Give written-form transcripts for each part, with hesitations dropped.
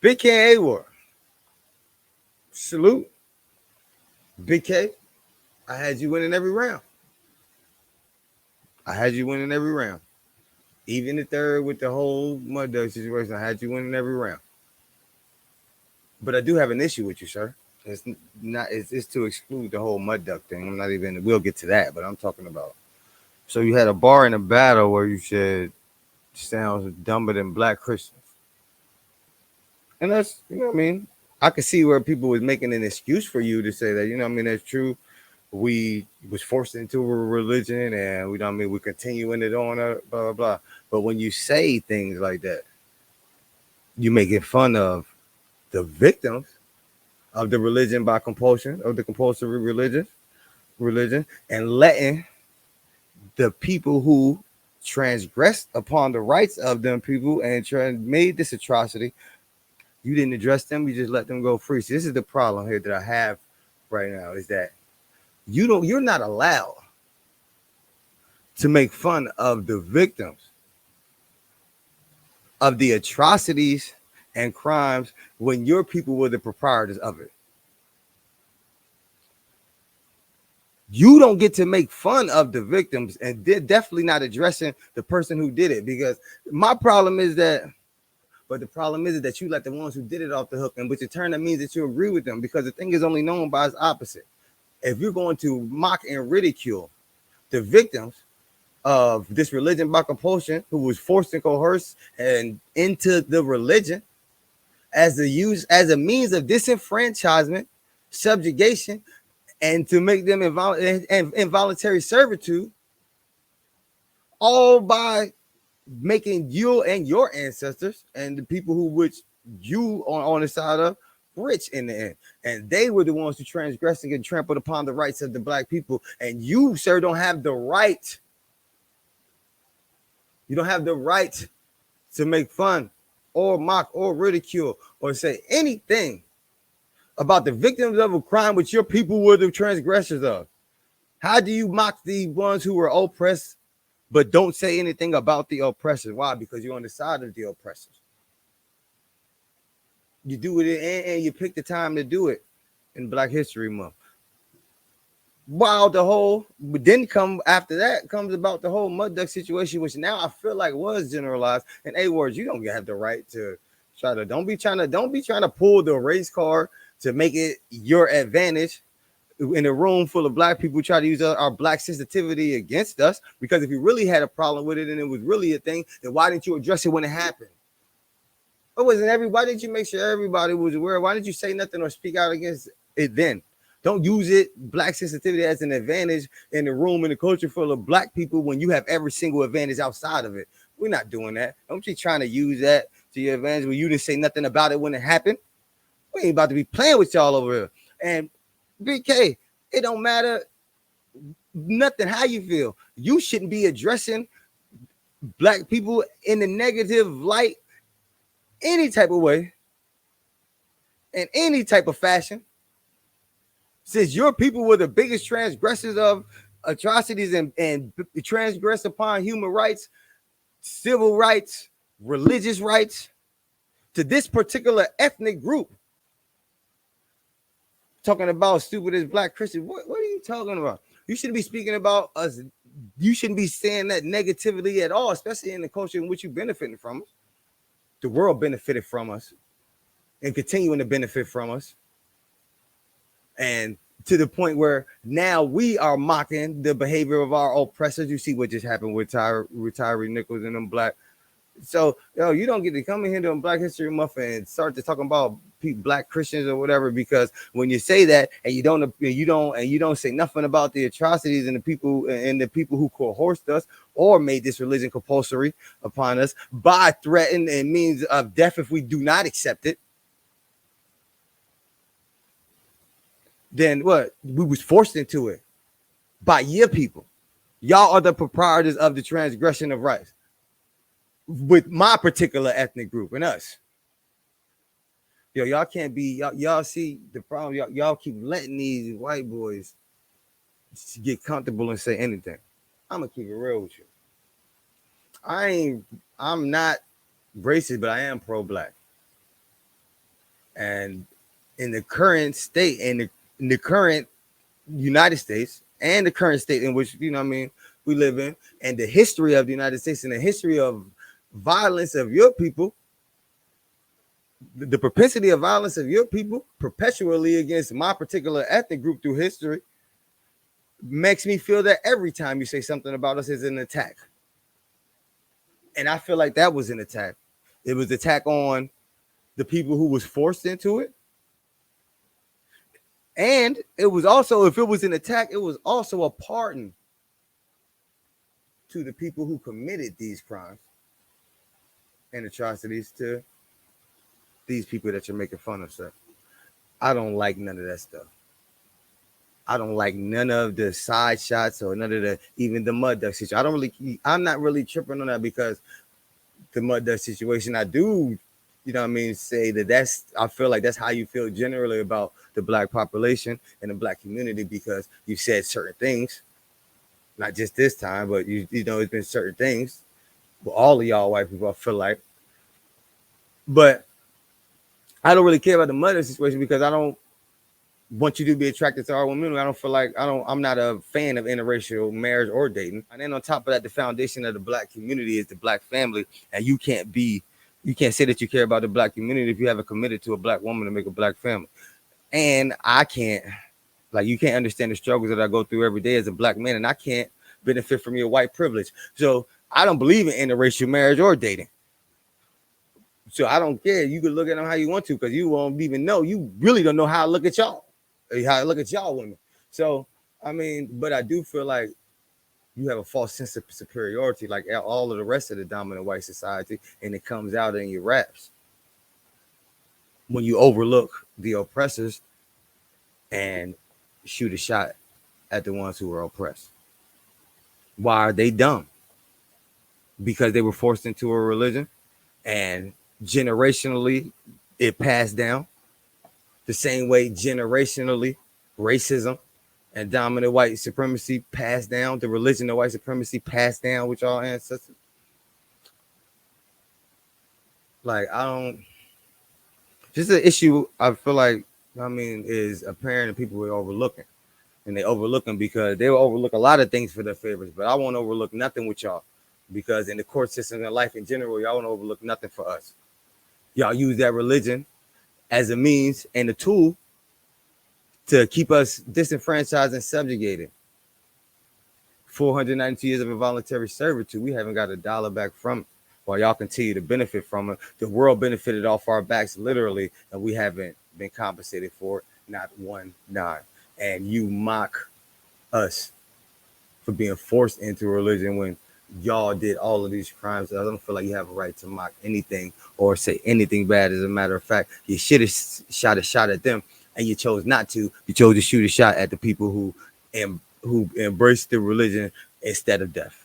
Big K A War. Salute. Big K. I had you winning every round. I had you winning every round. Even the third with the whole mud dog situation, I had you winning every round. But I do have an issue with you, sir. It's not. It's to exclude the whole mud duck thing. I'm not even. We'll get to that, but I'm talking about. So you had a bar in a battle where you said sounds dumber than black Christians, and that's what I mean. I could see where people was making an excuse for you to say that. What I mean, that's true. We was forced into a religion, and we don't I mean we continuing it on, blah blah blah. But when you say things like that, you making fun of the victims of the religion by compulsion of the compulsory religion, and letting the people who transgressed upon the rights of them people and made this atrocity, you didn't address them. You just let them go free. See, this is the problem here that I have right now is that you're not allowed to make fun of the victims of the atrocities and crimes when your people were the proprietors of it. You don't get to make fun of the victims, and they're definitely not addressing the person who did it, because my problem is that, but the problem is that you let the ones who did it off the hook, and which in turn that means that you agree with them, because the thing is only known by its opposite. If you're going to mock and ridicule the victims of this religion by compulsion, who was forced and coerced and into the religion as a means of disenfranchisement, subjugation, and to make them involuntary servitude, all by making you and your ancestors and the people who which you on the side of rich in the end. And they were the ones who transgressed and trampled upon the rights of the black people. And you, sir, don't have the right. You don't have the right to make fun or mock or ridicule or say anything about the victims of a crime which your people were the transgressors of. How do you mock the ones who were oppressed but don't say anything about the oppressors? Why? Because you're on the side of the oppressors. You do it and you pick the time to do it in Black History Month. While the whole, but then come after that comes about the whole mud duck situation, which now I feel like was generalized. And A words, you don't have the right to try to don't be trying to pull the race card to make it your advantage in a room full of black people. Try to use our black sensitivity against us, because if you really had a problem with it and it was really a thing, then why didn't you address it when it happened? Why didn't you make sure everybody was aware? Why didn't you say nothing or speak out against it then? Don't use it, black sensitivity, as an advantage in the room in the culture full of black people when you have every single advantage outside of it. We're not doing that. Don't you trying to use that to your advantage when you didn't say nothing about it when it happened? We ain't about to be playing with y'all over here. And BK, it don't matter nothing how you feel. You shouldn't be addressing black people in a negative light any type of way, in any type of fashion, since your people were the biggest transgressors of atrocities and transgress upon human rights, civil rights, religious rights to this particular ethnic group. Talking about stupid as black Christians. What are you talking about? You shouldn't be speaking about us. You shouldn't be saying that negatively at all, especially in the culture in which you're benefiting from us. The world benefited from us and continuing to benefit from us. And to the point where now we are mocking the behavior of our oppressors. You see what just happened with Tyree Nichols and them black. So, you don't get to come in here doing Black History Month and start to talking about black Christians or whatever, because when you say that and you don't say nothing about the atrocities and the people who coerced us or made this religion compulsory upon us by threatening and means of death if we do not accept it, then what? We was forced into it by your people. Y'all are the proprietors of the transgression of rights with my particular ethnic group and us. Y'all can't be, y'all see the problem. Y'all keep letting these white boys get comfortable and say anything. I'm gonna keep it real with you. I'm not racist, but I am pro-black. And in the current state, in the current United States, and the current state in which, you know what I mean, we live in, and the history of the United States and the history of violence of your people, the propensity of violence of your people perpetually against my particular ethnic group through history makes me feel that every time you say something about us is an attack. And I feel like that was an attack. It was an attack on the people who was forced into it. And it was also, if it was an attack, it was also a pardon to the people who committed these crimes and atrocities to these people that you're making fun of, sir. I don't like none of that stuff. I don't like none of the side shots or none of the, even the mud duck situation. I'm not really tripping on that, because the mud duck situation, I do, you know what I mean, say I feel like that's how you feel generally about the black population and the black community, because you said certain things, not just this time, but you know, it's been certain things with all of y'all white people, I feel like. But I don't really care about the mud duck situation, because I don't want you to be attracted to our women. I don't feel like I'm not a fan of interracial marriage or dating. And then on top of that, the foundation of the black community is the black family. And you can't say that you care about the black community if you haven't committed to a black woman to make a black family. And you can't understand the struggles that I go through every day as a black man, and I can't benefit from your white privilege. So I don't believe in interracial marriage or dating. So I don't care. You can look at them how you want to, because you won't even know. You really don't know how I look at y'all. How I look at y'all women. So, I mean, but I do feel like you have a false sense of superiority, like all of the rest of the dominant white society, and it comes out in your raps when you overlook the oppressors and shoot a shot at the ones who are oppressed. Why are they dumb? Because they were forced into a religion, and generationally it passed down the same way generationally racism and dominant white supremacy passed down, the religion of white supremacy passed down with y'all ancestors. Like, I don't, just an issue I feel like, I mean, is apparent, and people are overlooking. And they overlook them because they will overlook a lot of things for their favorites, but I won't overlook nothing with y'all, because in the court system and life in general, y'all won't overlook nothing for us. Y'all use that religion as a means and a tool to keep us disenfranchised and subjugated. 492 years of involuntary servitude, we haven't got a dollar back from it, while y'all continue to benefit from it. The world benefited off our backs, literally, and we haven't been compensated for it, not one dime. And you mock us for being forced into religion when y'all did all of these crimes. I don't feel like you have a right to mock anything or say anything bad. As a matter of fact, you should have shot a shot at them, and you chose not to. You chose to shoot a shot at the people who embraced the religion instead of death.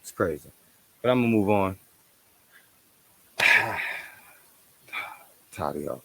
It's crazy. But I'm gonna move on. Tired of y'all.